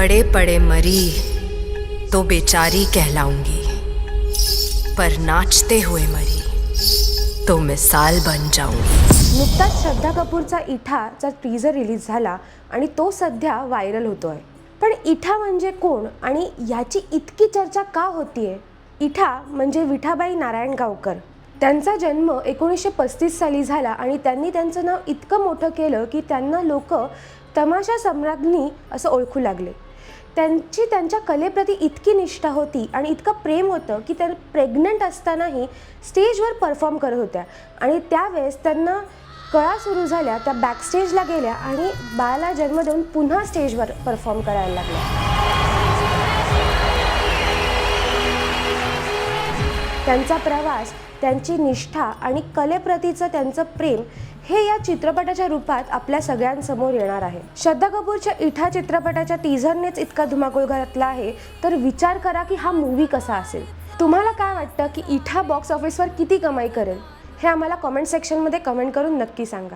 पड़े पड़े मरी तो बेचारी कहलाऊंगी, पर नाचते हुए मरी तो मिसाल बन जाऊंगी। नुकताच श्रद्धा कपूरचा इठाचा टीजर रिलीज झाला आणि तो सध्या व्हायरल होतोय। पण इठा म्हणजे कोण आणि याची इतकी चर्चा का होतीये? इठा म्हणजे विठाबाई नारायण गावकर। त्यांचा जन्म 1935 साली झाला आणि त्यांनी त्यांचं नाव इतकं मोठं केलं की त्यांना लोक तमाशा सम्राज्ञी असं ओळखू लागले। त्यांची त्यांच्या कलेप्रती इतकी निष्ठा होती आणि इतकं प्रेम होतं की त्या प्रेग्नंट असतानाही स्टेजवर परफॉर्म करत होत्या आणि त्यावेळेस त्यांना कळा सुरू झाल्या, त्या बॅकस्टेजला गेल्या आणि बाळाला जन्म देऊन पुन्हा स्टेजवर परफॉर्म करायला लागल्या। त्यांचा प्रवास, त्यांची निष्ठा आणि कलेप्रतीचं त्यांचं प्रेम हे या चित्रपटाच्या रूपात आपल्या सगळ्यांसमोर येणार आहे। श्रद्धा कपूरच्या इठा चित्रपटाच्या टीझरनेच इतका धुमाकूळ घातला आहे, तर विचार करा की हा मूवी कसा असेल। तुम्हाला काय वाटतं की इठा बॉक्स ऑफिसवर किती कमाई करेल? हे आम्हाला कमेंट सेक्शनमध्ये कमेंट करून नक्की सांगा।